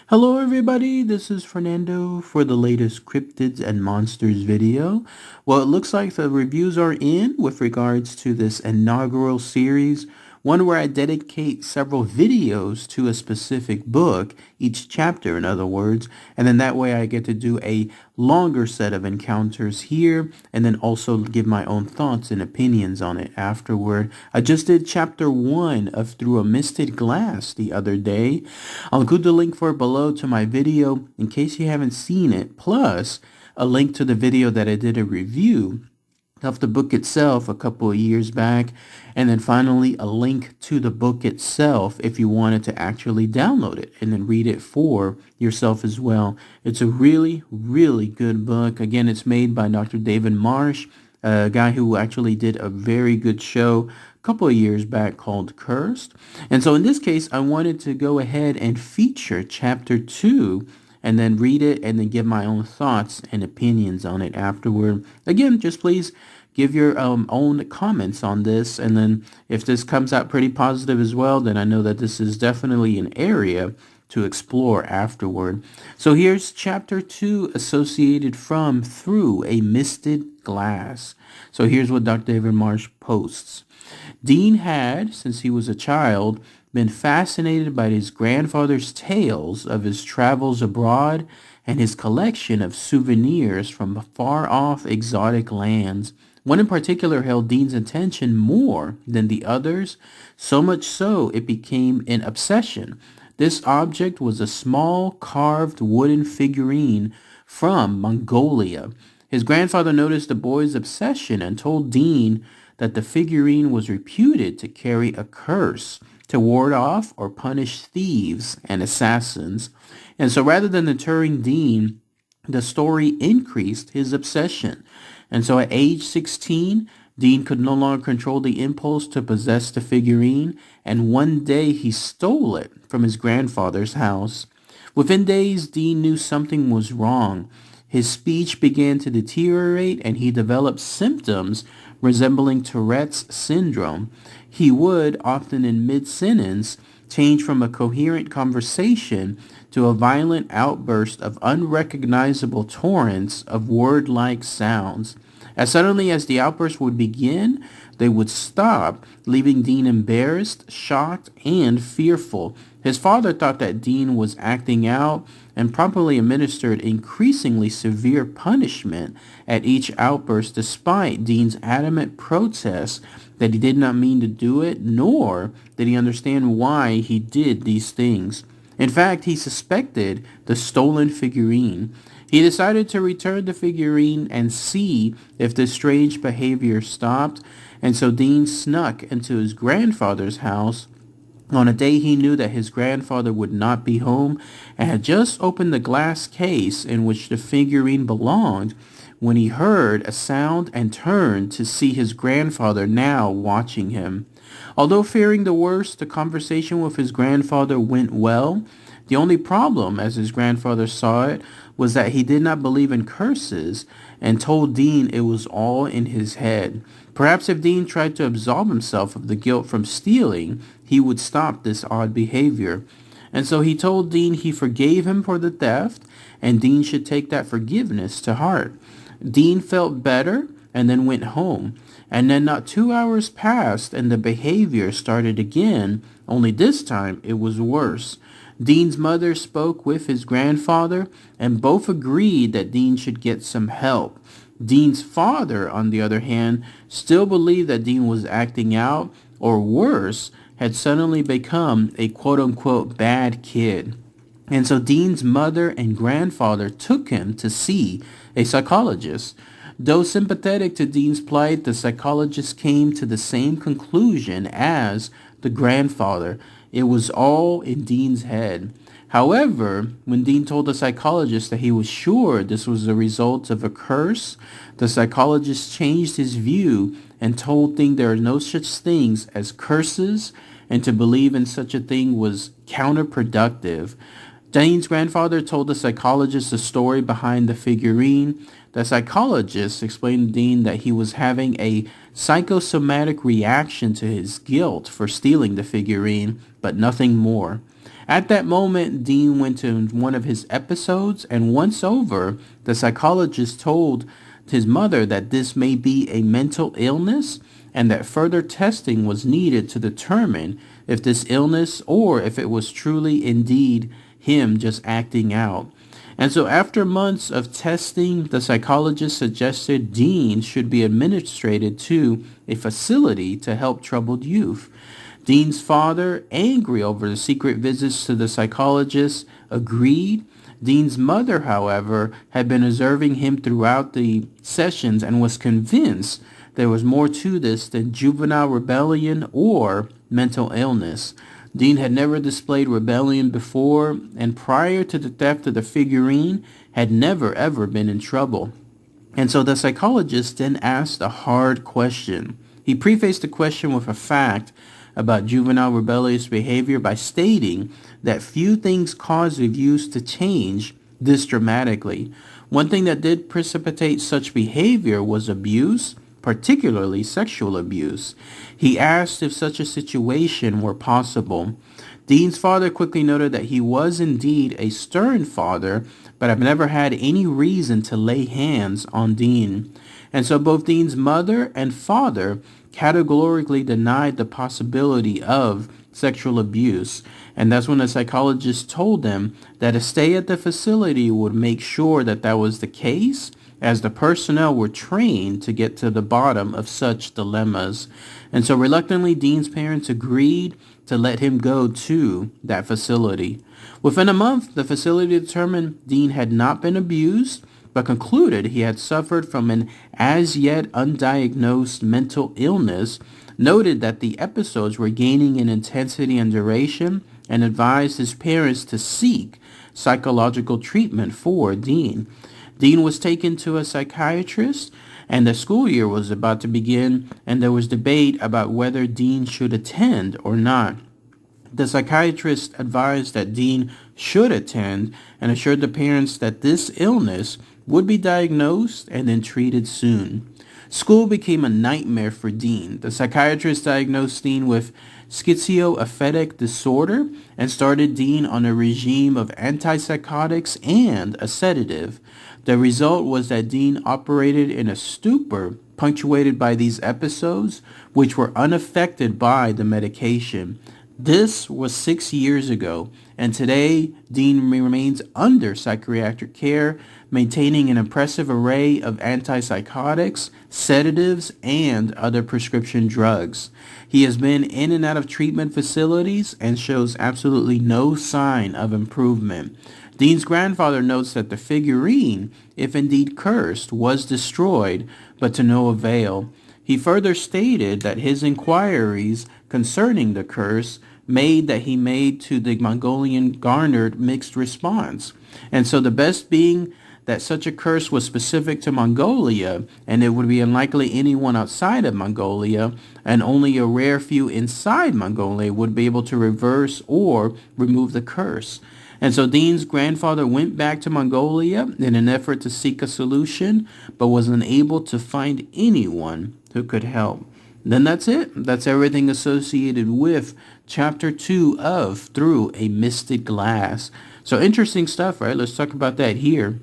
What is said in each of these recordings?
Hello everybody, this is Fernando for the latest Cryptids and Monsters video. Well, it looks like the reviews are in with regards to this inaugural series, one where I dedicate several videos to a specific book, each chapter in other words, and then that way I get to do a longer set of encounters here and then also give my own thoughts and opinions on it afterward. I just did chapter 1 of Through a Misted Glass the other day. I'll include the link for it below to my video in case you haven't seen it, plus a link to the video that I did a review of the book itself a couple of years back, and then finally a link to the book itself if you wanted to actually download it and then read it for yourself as well. It's a really, really good book. Again, it's made by Dr. David Marsh, a guy who actually did a very good show a couple of years back called Cursed. And so in this case, I wanted to go ahead and feature chapter 2 and then read it and then give my own thoughts and opinions on it afterward. Again, just please give your own comments on this, and then if this comes out pretty positive as well, then I know that this is definitely an area to explore afterward. So here's chapter 2, associated from Through a Misted Glass. So here's what Dr. David Marsh posts. Dean had, since he was a child, been fascinated by his grandfather's tales of his travels abroad and his collection of souvenirs from far-off exotic lands. One in particular held Dean's attention more than the others, so much so it became an obsession. This object was a small carved wooden figurine from Mongolia. His grandfather noticed the boy's obsession and told Dean that the figurine was reputed to carry a curse to ward off or punish thieves and assassins. And so rather than deterring Dean, the story increased his obsession. And so at age 16, Dean could no longer control the impulse to possess the figurine, and one day he stole it from his grandfather's house. Within days, Dean knew something was wrong. His speech began to deteriorate, and he developed symptoms resembling Tourette's syndrome. He would, often in mid-sentence, change from a coherent conversation to a violent outburst of unrecognizable torrents of word-like sounds. As suddenly as the outburst would begin, they would stop, leaving Dean embarrassed, shocked, and fearful. His father thought that Dean was acting out and promptly administered increasingly severe punishment at each outburst, despite Dean's adamant protests that he did not mean to do it, nor did he understand why he did these things. In fact, he suspected the stolen figurine. He decided to return the figurine and see if this strange behavior stopped, and so Dean snuck into his grandfather's house on a day he knew that his grandfather would not be home, and had just opened the glass case in which the figurine belonged when he heard a sound and turned to see his grandfather now watching him. Although fearing the worst, the conversation with his grandfather went well. The only problem, as his grandfather saw it, was that he did not believe in curses and told Dean it was all in his head. Perhaps if Dean tried to absolve himself of the guilt from stealing, he would stop this odd behavior. And so he told Dean he forgave him for the theft, and Dean should take that forgiveness to heart. Dean felt better and then went home. And then not 2 hours passed and the behavior started again, only this time it was worse. Dean's mother spoke with his grandfather, and both agreed that Dean should get some help. Dean's father, on the other hand, still believed that Dean was acting out, or worse, had suddenly become a quote-unquote bad kid. And so Dean's mother and grandfather took him to see a psychologist. Though sympathetic to Dean's plight, the psychologist came to the same conclusion as the grandfather. It was all in Dean's head. However, when Dean told the psychologist that he was sure this was the result of a curse, the psychologist changed his view and told Dean there are no such things as curses, and to believe in such a thing was counterproductive. Dean's grandfather told the psychologist the story behind the figurine. The psychologist explained to Dean that he was having a psychosomatic reaction to his guilt for stealing the figurine, but nothing more. At that moment, Dean went to one of his episodes, and once over, the psychologist told his mother that this may be a mental illness and that further testing was needed to determine if this illness or if it was truly indeed him just acting out. And so after months of testing, the psychologist suggested Dean should be administered to a facility to help troubled youth. Dean's father, angry over the secret visits to the psychologist, agreed. Dean's mother, however, had been observing him throughout the sessions and was convinced there was more to this than juvenile rebellion or mental illness. Dean had never displayed rebellion before, and prior to the theft of the figurine, had never ever been in trouble. And so the psychologist then asked a hard question. He prefaced the question with a fact about juvenile rebellious behavior by stating that few things cause reviews to change this dramatically. One thing that did precipitate such behavior was abuse, particularly sexual abuse. He asked if such a situation were possible. Dean's father quickly noted that he was indeed a stern father, but I've never had any reason to lay hands on Dean. And so both Dean's mother and father categorically denied the possibility of sexual abuse. And that's when the psychologist told them that a stay at the facility would make sure that that was the case, as the personnel were trained to get to the bottom of such dilemmas. And so reluctantly, Dean's parents agreed to let him go to that facility. Within a month, the facility determined Dean had not been abused, but concluded he had suffered from an as yet undiagnosed mental illness, noted that the episodes were gaining in intensity and duration, and advised his parents to seek psychological treatment for Dean. Dean was taken to a psychiatrist, and the school year was about to begin, and there was debate about whether Dean should attend or not. The psychiatrist advised that Dean should attend and assured the parents that this illness would be diagnosed and then treated soon. School became a nightmare for Dean. The psychiatrist diagnosed Dean with schizoaffective disorder and started Dean on a regime of antipsychotics and a sedative. The result was that Dean operated in a stupor punctuated by these episodes, which were unaffected by the medication. This was 6 years ago, and today Dean remains under psychiatric care, maintaining an impressive array of antipsychotics, sedatives, and other prescription drugs. He has been in and out of treatment facilities and shows absolutely no sign of improvement. Dean's grandfather notes that the figurine, if indeed cursed, was destroyed, but to no avail. He further stated that his inquiries concerning the curse he made to the Mongolian garnered mixed response. And so the best being that such a curse was specific to Mongolia, and it would be unlikely anyone outside of Mongolia, and only a rare few inside Mongolia would be able to reverse or remove the curse. And so Dean's grandfather went back to Mongolia in an effort to seek a solution, but was unable to find anyone who could help. Then that's it. That's everything associated with Chapter 2 of Through a Misted Glass. So interesting stuff, right? Let's talk about that here.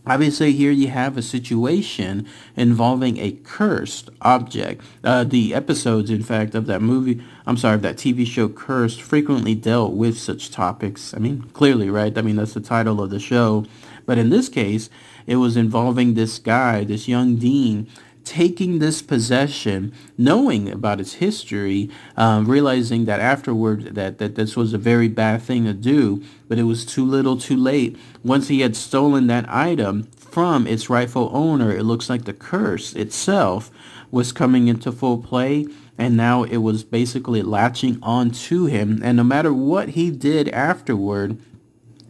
Obviously, here you have a situation involving a cursed object. The episodes, in fact, of that TV show Cursed frequently dealt with such topics. I mean, clearly, right? I mean, that's the title of the show. But in this case, it was involving this guy, this young Dean, taking this possession, knowing about its history, realizing that afterward that this was a very bad thing to do, but it was too little too late. Once he had stolen that item from its rightful owner, it looks like the curse itself was coming into full play, and now it was basically latching on to him. And no matter what he did afterward,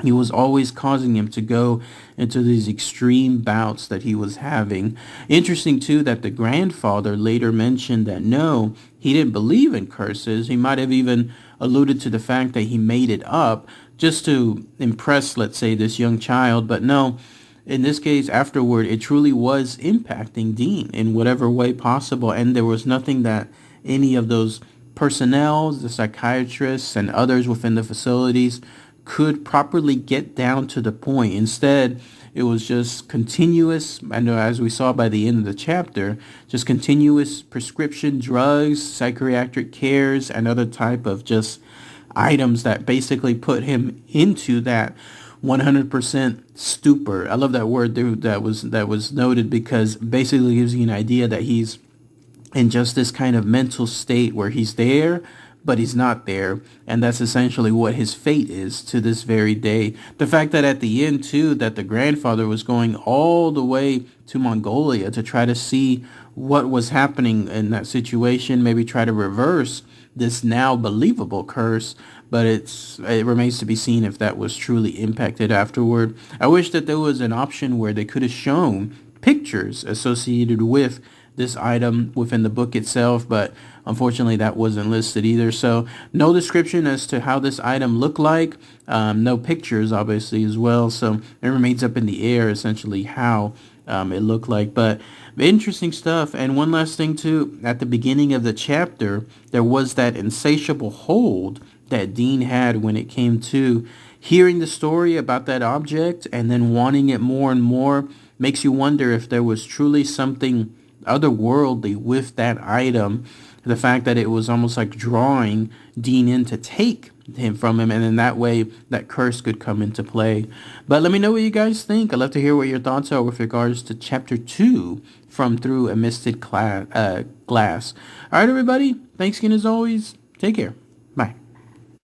he was always causing him to go into these extreme bouts that he was having. Interesting, too, that the grandfather later mentioned that no, he didn't believe in curses. He might have even alluded to the fact that he made it up just to impress, let's say, this young child. But no, in this case, afterward, it truly was impacting Dean in whatever way possible. And there was nothing that any of those personnel, the psychiatrists, and others within the facilities could properly get down to the point. Instead, it was just continuous, I know as we saw by the end of the chapter, just continuous prescription drugs, psychiatric cares, and other type of just items that basically put him into that 100% stupor. I love that word dude that was noted, because basically gives you an idea that he's in just this kind of mental state where he's there, but he's not there. And that's essentially what his fate is to this very day. The fact that at the end, too, that the grandfather was going all the way to Mongolia to try to see what was happening in that situation, maybe try to reverse this now believable curse, but it remains to be seen if that was truly impacted afterward. I wish that there was an option where they could have shown pictures associated with this item within the book itself, but unfortunately that wasn't listed either. So no description as to how this item looked like, no pictures obviously as well, so it remains up in the air essentially how it looked like. But interesting stuff. And one last thing too, at the beginning of the chapter there was that insatiable hold that Dean had when it came to hearing the story about that object and then wanting it more and more. Makes you wonder if there was truly something otherworldly with that item. The fact that it was almost like drawing Dean in to take him from him, and in that way that curse could come into play. But let me know what you guys think. I'd love to hear what your thoughts are with regards to chapter 2 from Through a Misted Glass. All right, everybody, thanks again as always. Take care.